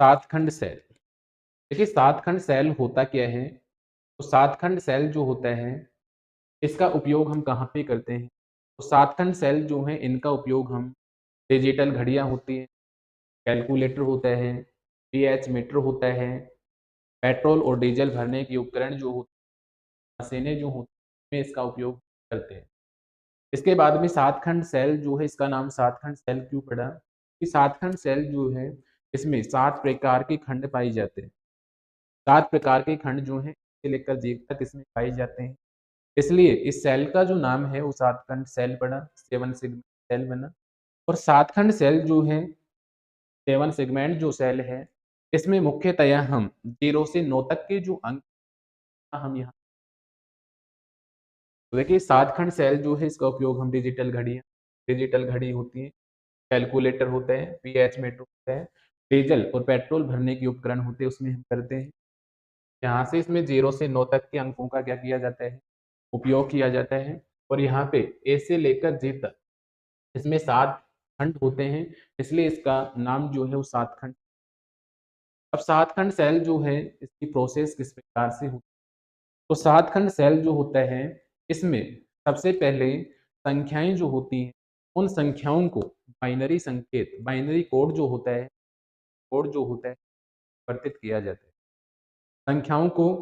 सात खंड सेल। देखिए सात खंड सेल होता क्या है? तो सात खंड सेल जो होता है, इसका उपयोग हम कहाँ पे करते हैं? तो सात खंड सेल जो हैं इनका उपयोग हम डिजिटल घड़ियाँ होती हैं, कैलकुलेटर होता है, पीएच मीटर होता है, पेट्रोल और डीजल भरने के उपकरण जो होते हैं, मशीनें जो होती हैं, इसमें इसका उपयोग करते हैं। इसके बाद में सात खंड सेल जो है, इसका नाम सात खंड सेल क्यों पड़ा? कि सात खंड सेल जो है, इसमें 7 प्रकार के खंड पाए जाते हैं। 7 प्रकार के खंड जो हैं, से लेकर जेड तक इसमें पाए जाते हैं। इसलिए इस सेल का जो नाम है, वो सात खंड सेल पड़ा, 7 सेगमेंट सेल बना। और सात खंड सेल जो है, 7 सेगमेंट जो सेल है, इसमें मुख्यतया हम 0 से 9 तक के जो अंक हम यहाँ तो देखिए सात खंड सेल जो है, इसका उपयोग हम डिजिटल घड़ी होती है, कैलकुलेटर होता है, पीएच मीटर होता है, डीजल और पेट्रोल भरने के उपकरण होते हैं, उसमें हम करते हैं। यहाँ से इसमें 0 से 9 तक के अंकों का क्या किया जाता है? उपयोग किया जाता है। और यहाँ पे ए से लेकर जे तक इसमें 7 खंड होते हैं, इसलिए इसका नाम जो है वो सात खंड। अब सात खंड सेल जो है, इसकी प्रोसेस किस प्रकार से होती है? तो सात खंड सेल जो होता है, इसमें सबसे पहले संख्याएँ जो होती हैं, उन संख्याओं को बाइनरी संकेत, बाइनरी कोड जो होता है, परिवर्तित किया जाता है। संख्याओं को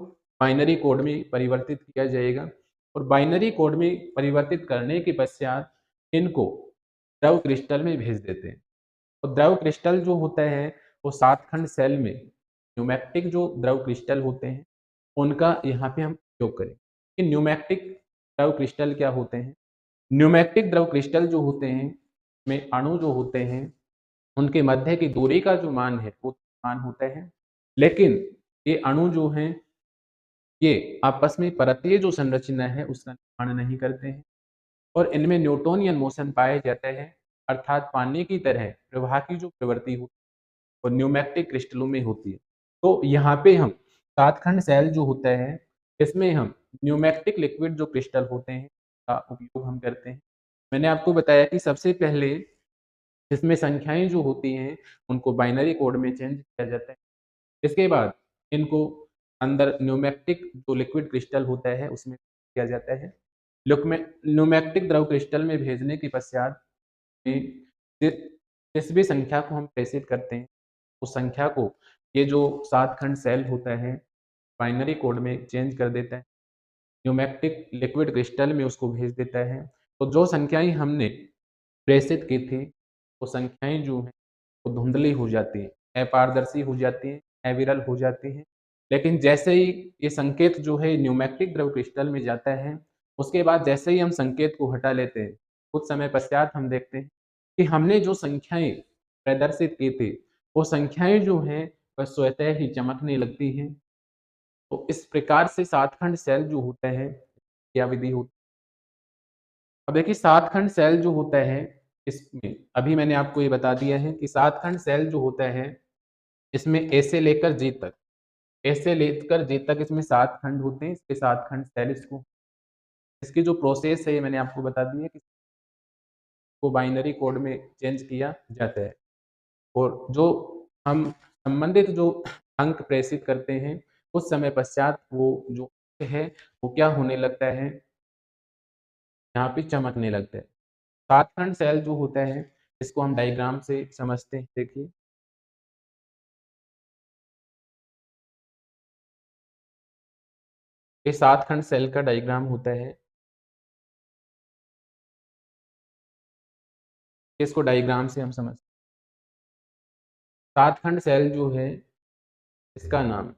बाइनरी कोड में परिवर्तित किया जाएगा और बाइनरी कोड में परिवर्तित करने के पश्चात इनको द्रव क्रिस्टल में भेज देते हैं। और द्रव क्रिस्टल जो होता है, वो सात खंड सेल में न्यूमेटिक जो द्रव क्रिस्टल होते हैं, उनका यहाँ पे हम उपयोग करें। कि न्यूमेटिक द्रव क्रिस्टल क्या होते हैं? न्यूमेटिक द्रव क्रिस्टल जो होते हैं, में अणु जो होते हैं, उनके मध्य की दूरी का जो मान है, वो मान होता है। लेकिन ये अणु जो हैं, ये आपस में परकीय जो संरचना है, उसका निर्माण नहीं करते हैं और इनमें न्यूटोनियन मोशन पाया जाता है, अर्थात पानी की तरह प्रवाह की जो प्रवृत्ति होती है, वो न्यूमेटिक क्रिस्टलों में होती है। तो यहाँ पे हम सात खंड सेल जो होता है, इसमें हम न्यूमेटिक लिक्विड जो क्रिस्टल होते हैं, का उपयोग हम करते हैं। मैंने आपको बताया कि सबसे पहले इसमें संख्याएँ जो होती हैं, उनको बाइनरी कोड में चेंज किया जाता है। इसके बाद इनको अंदर न्यूमेटिक जो लिक्विड क्रिस्टल होता है, उसमें किया जाता है। लुकमे न्यूमेटिक द्रव क्रिस्टल में भेजने के पश्चात में जि जिस भी संख्या को हम प्रेषित करते हैं, उस संख्या को ये जो सात खंड सेल होता है, बाइनरी कोड में चेंज कर देता है। न्यूमेटिक लिक्विड क्रिस्टल में उसको भेज देता है। तो जो संख्याएँ हमने प्रेषित की थी, वो संख्याएँ जो हैं, वो धुंधली हो जाती हैं, अपारदर्शी हो जाती हैं, अविरल हो जाती हैं। लेकिन जैसे ही ये संकेत जो है न्यूमेटिक द्रव क्रिस्टल में जाता है, उसके बाद जैसे ही हम संकेत को हटा लेते हैं, कुछ समय पश्चात हम देखते हैं कि हमने जो संख्याएँ प्रदर्शित की थी, वो संख्याएँ जो हैं, वह स्वतः ही चमकने लगती हैं। तो इस प्रकार से सात खंड सेल जो होता है, क्रियाविधि होती है। अब देखिए सात खंड सेल जो होता है, इसमें अभी मैंने आपको ये बता दिया है कि सात खंड सेल जो होता है, इसमें ए से लेकर जी तक, ए से लेकर जे तक इसमें 7 खंड होते हैं, इसके 7 खंड सेल इसको इसकी जो प्रोसेस है ये मैंने आपको बता दी है कि को बाइनरी कोड में चेंज किया जाता है और जो हम संबंधित जो अंक प्रेषित करते हैं, कुछ समय पश्चात वो जो है, वो क्या होने लगता है, यहाँ पे चमकने लगता है। 7 खंड सेल जो होता है, इसको हम डायग्राम से समझते हैं, देखिए। ये 7 खंड सेल का डायग्राम होता है, इसको डायग्राम से हम समझ 7 खंड सेल जो है, इसका नाम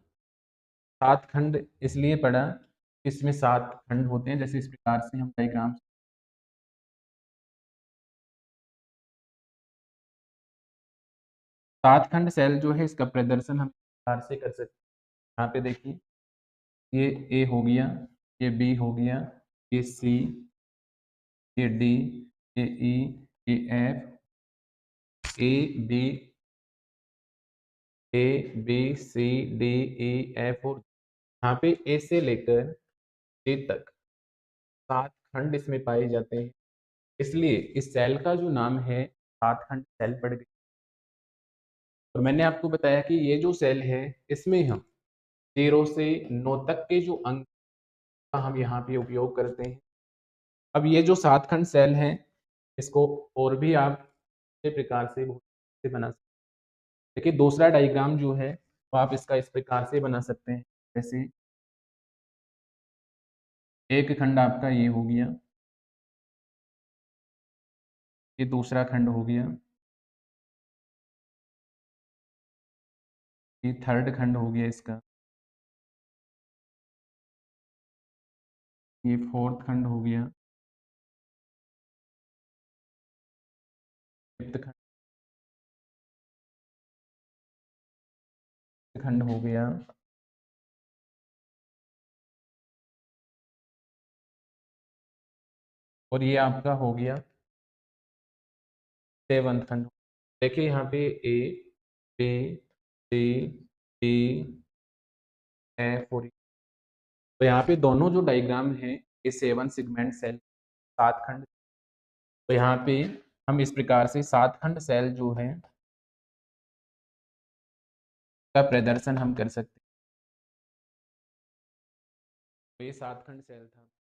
7 खंड इसलिए पड़ा, इसमें 7 खंड होते हैं, जैसे इस प्रकार से हम डायग्राम 7 खंड सेल जो है, इसका प्रदर्शन हम इस प्रकार से कर सकते हैं। यहाँ पे देखिए, ये ए हो गया, ये बी हो गया, ये सी, ये डी, ये ई, ये F, A B, A B C D E F और यहाँ पे ए से लेकर जे तक 7 खंड इसमें पाए जाते हैं। इसलिए इस सेल का जो नाम है, 7 खंड सेल पड़ गई। और मैंने आपको बताया कि ये जो सेल है इसमें हम 0 से 9 तक के जो अंक का हम यहाँ पे उपयोग करते हैं। अब ये जो 7 खंड सेल हैं इसको और भी आप इस प्रकार से बहुत से बना सकते हैं। देखिए दूसरा डायग्राम जो है वो आप इसका इस प्रकार से बना सकते हैं। जैसे एक खंड आपका ये हो गया, ये दूसरा खंड हो गया, ये थर्ड खंड हो गया इसका, ये फोर्थ खंड हो गया, फिफ्थ खंड हो गया, और ये आपका हो गया सेवंथ खंड। देखिए यहाँ पे ए, बी, सी, डी, एफ और तो यहाँ पे दोनों जो डायग्राम है ये 7 सेगमेंट सेल 7 खंड। तो यहाँ पे हम इस प्रकार से 7 खंड सेल जो है का प्रदर्शन हम कर सकते हैं। तो ये 7 खंड सेल था।